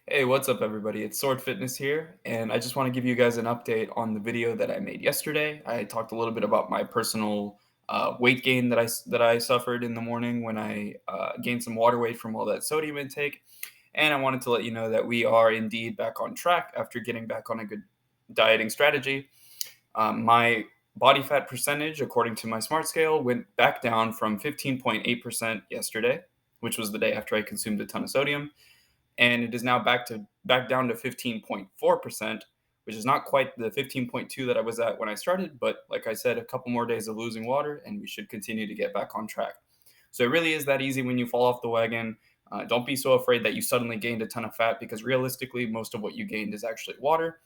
Hey, what's up, everybody? It's Sword Fitness here, and I just want to give you guys an update on the video that I made yesterday. I talked a little bit about my personal weight gain that I suffered in the morning when I gained some water weight from all that sodium intake, and I wanted to let you know that we are indeed back on track after getting back on a good dieting strategy. My body fat percentage, according to my Smart Scale, went back down from 15.8% yesterday, which was the day after I consumed a ton of sodium, and it is now back down to 15.4%, which is not quite the 15.2 that I was at when I started, but like I said, a couple more days of losing water and we should continue to get back on track. So it really is that easy when you fall off the wagon. Don't be so afraid that you suddenly gained a ton of fat, because realistically, most of what you gained is actually water.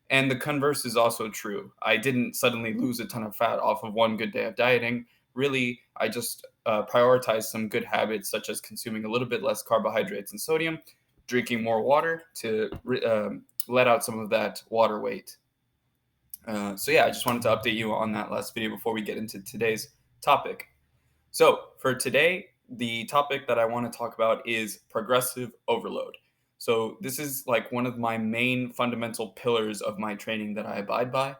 And the converse is also true. I didn't suddenly lose a ton of fat off of one good day of dieting. Really, I just prioritized some good habits, such as consuming a little bit less carbohydrates and sodium, drinking more water to let out some of that water weight. So, yeah, I just wanted to update you on that last video before we get into today's topic. So, for today, the topic that I want to talk about is progressive overload. So, this is like one of my main fundamental pillars of my training that I abide by.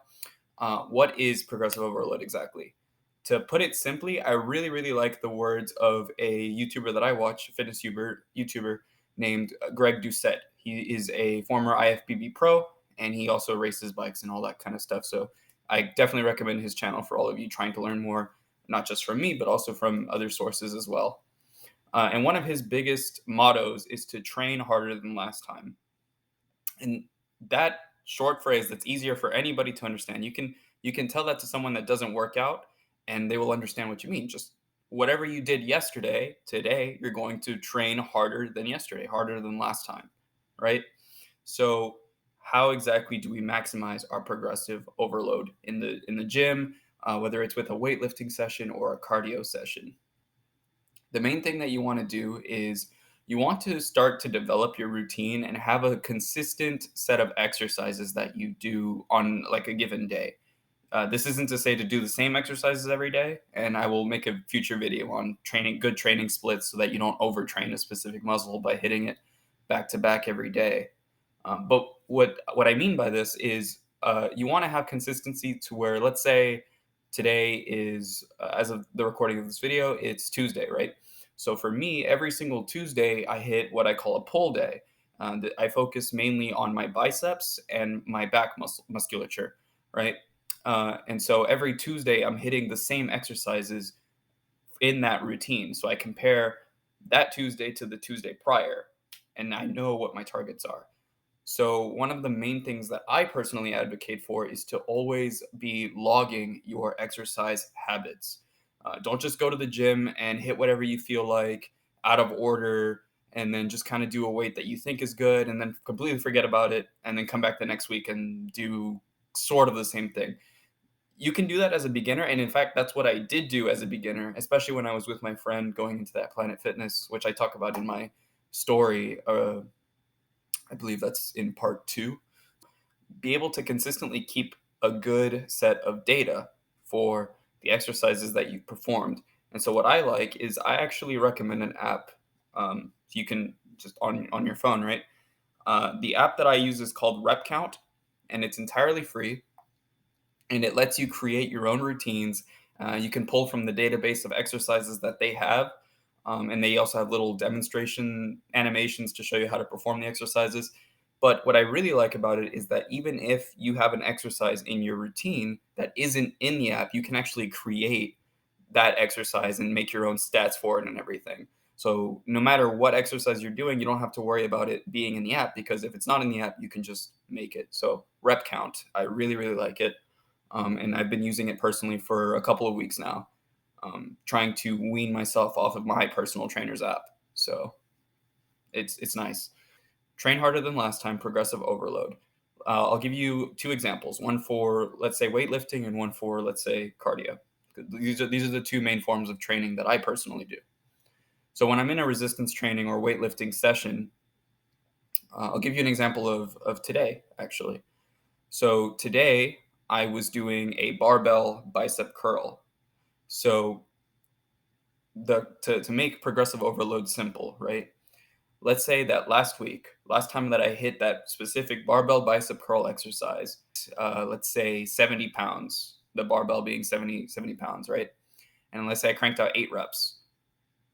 What is progressive overload exactly? To put it simply, I really, really like the words of a YouTuber that I watch, a fitness YouTuber named Greg Doucette. He is a former IFBB pro, and he also races bikes and all that kind of stuff. So I definitely recommend his channel for all of you trying to learn more, not just from me, but also from other sources as well. And one of his biggest mottos is to train harder than last time. And that short phrase, that's easier for anybody to understand. You can tell that to someone that doesn't work out, and they will understand what you mean. Just whatever you did yesterday, today you're going to train harder than yesterday, harder than last time, right? So how exactly do we maximize our progressive overload in the gym, whether it's with a weightlifting session or a cardio session? The main thing that you want to do is you want to start to develop your routine and have a consistent set of exercises that you do on like a given day. This isn't to say to do the same exercises every day, and I will make a future video on training good training splits so that you don't overtrain a specific muscle by hitting it back to back every day. But what I mean by this is you want to have consistency to where, let's say, today is as of the recording of this video, it's Tuesday, right? So for me, every single Tuesday, I hit what I call a pull day. I focus mainly on my biceps and my back musculature, right? And so every Tuesday, I'm hitting the same exercises in that routine. So I compare that Tuesday to the Tuesday prior, and I know what my targets are. So, one of the main things that I personally advocate for is to always be logging your exercise habits. Don't just go to the gym and hit whatever you feel like out of order, and then just kind of do a weight that you think is good and then completely forget about it, and then come back the next week and do sort of the same thing. You can do that as a beginner. And in fact, that's what I did do as a beginner, especially when I was with my friend going into that Planet Fitness, which I talk about in my story. I believe that's in part two. Be able to consistently keep a good set of data for the exercises that you performed. And so, what I like is I actually recommend an app. You can just on your phone, right? The app that I use is called Rep Count, and it's entirely free, and it lets you create your own routines. You can pull from the database of exercises that they have, and they also have little demonstration animations to show you how to perform the exercises. But what I really like about it is that even if you have an exercise in your routine that isn't in the app, you can actually create that exercise and make your own stats for it and everything. So no matter what exercise you're doing, you don't have to worry about it being in the app, because if it's not in the app, you can just make it. So Rep Count, I really, really like it. And I've been using it personally for a couple of weeks now, trying to wean myself off of my personal trainer's app. So it's nice. Train harder than last time, progressive overload. I'll give you two examples: one for, let's say, weightlifting, and one for, let's say, cardio. These are the two main forms of training that I personally do. So when I'm in a resistance training or weightlifting session, I'll give you an example of today, actually. So today I was doing a barbell bicep curl. So to make progressive overload simple, right? Let's say that last time that I hit that specific barbell bicep curl exercise, let's say 70 pounds, the barbell being 70 pounds, right? And let's say I cranked out 8 reps.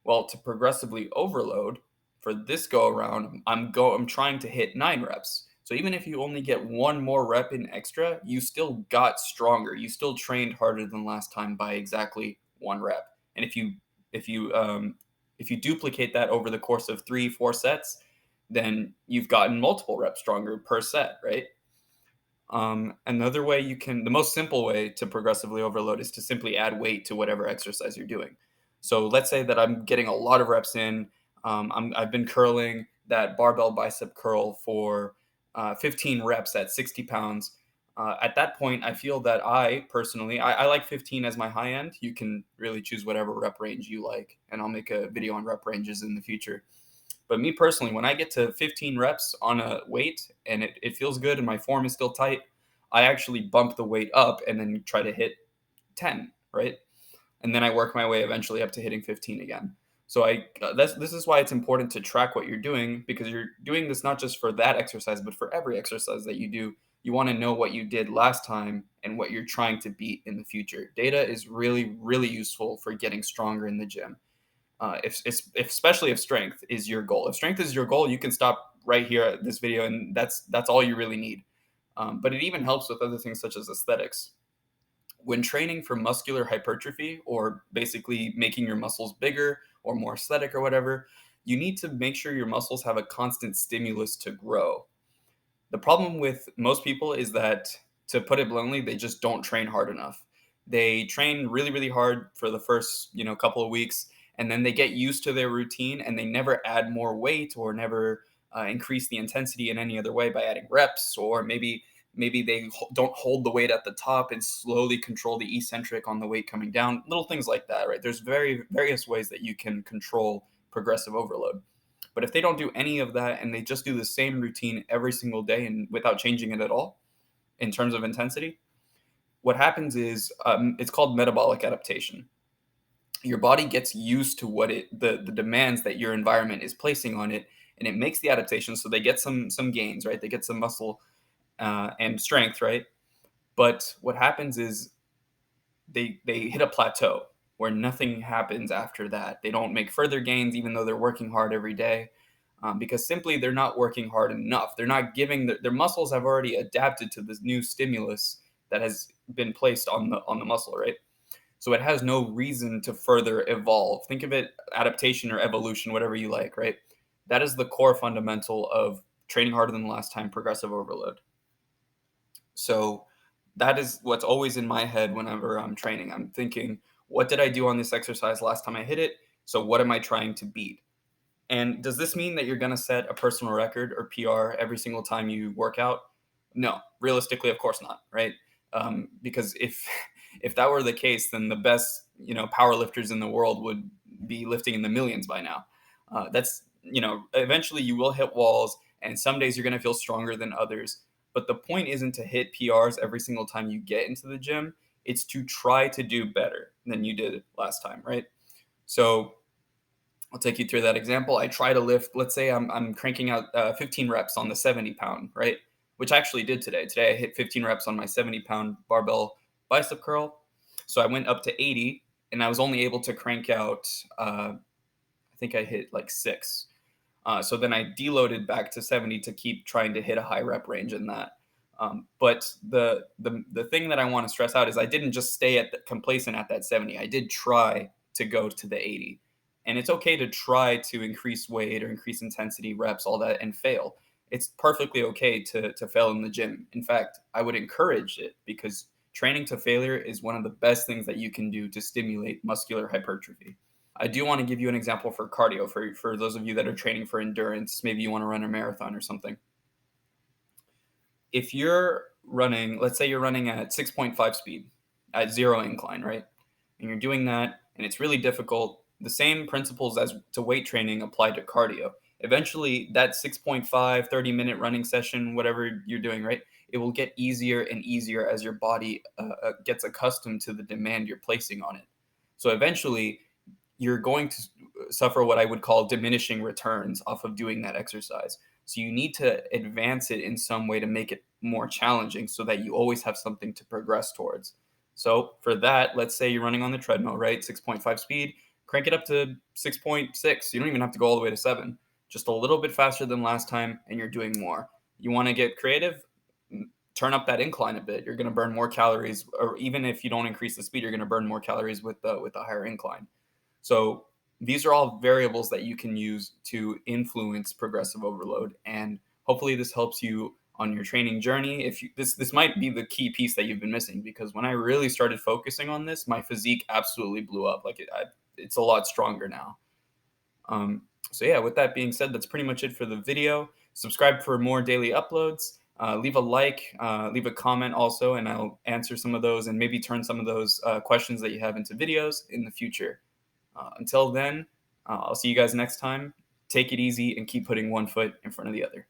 Well, to progressively overload for this go around, I'm trying to hit 9 reps. So even if you only get one more rep in extra, you still got stronger. You still trained harder than last time by exactly 1 rep. And if you if you duplicate that over the course of 3, 4 sets, then you've gotten multiple reps stronger per set, right? Another way the most simple way to progressively overload is to simply add weight to whatever exercise you're doing. So let's say that I'm getting a lot of reps in. I've been curling that barbell bicep curl for 15 reps at 60 pounds. At that point, I feel that I like 15 as my high end. You can really choose whatever rep range you like, and I'll make a video on rep ranges in the future. But me personally, when I get to 15 reps on a weight and it feels good and my form is still tight, I actually bump the weight up and then try to hit 10, right? And then I work my way eventually up to hitting 15 again. So this is why it's important to track what you're doing, because you're doing this not just for that exercise, but for every exercise that you do. You want to know what you did last time and what you're trying to beat in the future. Data is really, really useful for getting stronger in the gym. If especially if strength is your goal. If strength is your goal, you can stop right here at this video, and that's all you really need. But it even helps with other things such as aesthetics. When training for muscular hypertrophy, or basically making your muscles bigger or more aesthetic or whatever, you need to make sure your muscles have a constant stimulus to grow. The problem with most people is that, to put it bluntly, they just don't train hard enough. They train really, really hard for the first, couple of weeks, and then they get used to their routine and they never add more weight or never increase the intensity in any other way by adding reps, or maybe they don't hold the weight at the top and slowly control the eccentric on the weight coming down. Little things like that, right? There's various ways that you can control progressive overload. But if they don't do any of that and they just do the same routine every single day and without changing it at all in terms of intensity, what happens is it's called metabolic adaptation. Your body gets used to the demands that your environment is placing on it, and it makes the adaptation. So they get some gains, right? They get some muscle and strength, right? But what happens is they hit a plateau where nothing happens after that. They don't make further gains, even though they're working hard every day, because simply they're not working hard enough. They're not giving their muscles have already adapted to this new stimulus that has been placed on the muscle, right? So it has no reason to further evolve. Think of it adaptation or evolution, whatever you like, right? That is the core fundamental of training harder than the last time, progressive overload. So that is what's always in my head whenever I'm training. I'm thinking, what did I do on this exercise last time I hit it? So what am I trying to beat? And does this mean that you're going to set a personal record or PR every single time you work out? No, realistically, of course not, right? Because if if that were the case, then the best power lifters in the world would be lifting in the millions by now. That's eventually you will hit walls, and some days you're going to feel stronger than others. But the point isn't to hit PRs every single time you get into the gym. It's to try to do better than you did last time, right? So I'll take you through that example. I try to lift, let's say I'm cranking out 15 reps on the 70 pound, right? Which I actually did today. Today I hit 15 reps on my 70-pound barbell bicep curl. So I went up to 80 and I was only able to crank out, I think I hit like 6. So then I deloaded back to 70 to keep trying to hit a high rep range in that. But the thing that I want to stress out is I didn't just stay complacent at that 70. I did try to go to the 80. And it's okay to try to increase weight or increase intensity, reps, all that, and fail. It's perfectly okay to fail in the gym. In fact, I would encourage it, because training to failure is one of the best things that you can do to stimulate muscular hypertrophy. I do want to give you an example for cardio, for those of you that are training for endurance. Maybe you want to run a marathon or something. If you're running, let's say you're running at 6.5 speed at 0 incline, right? And you're doing that and it's really difficult, the same principles as to weight training apply to cardio. Eventually, that 6.5, 30-minute running session, whatever you're doing, right? It will get easier and easier as your body gets accustomed to the demand you're placing on it. So eventually, you're going to suffer what I would call diminishing returns off of doing that exercise. So you need to advance it in some way to make it more challenging so that you always have something to progress towards. So for that, let's say you're running on the treadmill, right? 6.5 speed, crank it up to 6.6. You don't even have to go all the way to 7. Just a little bit faster than last time, and you're doing more. You want to get creative? Turn up that incline a bit. You're going to burn more calories, or even if you don't increase the speed, you're going to burn more calories with the higher incline. So these are all variables that you can use to influence progressive overload, and hopefully this helps you on your training journey. If you, this might be the key piece that you've been missing, because when I really started focusing on this, my physique absolutely blew up. It's a lot stronger now. So yeah, with that being said, that's pretty much it for the video. Subscribe for more daily uploads. Leave a like, leave a comment also, and I'll answer some of those and maybe turn some of those questions that you have into videos in the future. Until then, I'll see you guys next time. Take it easy and keep putting one foot in front of the other.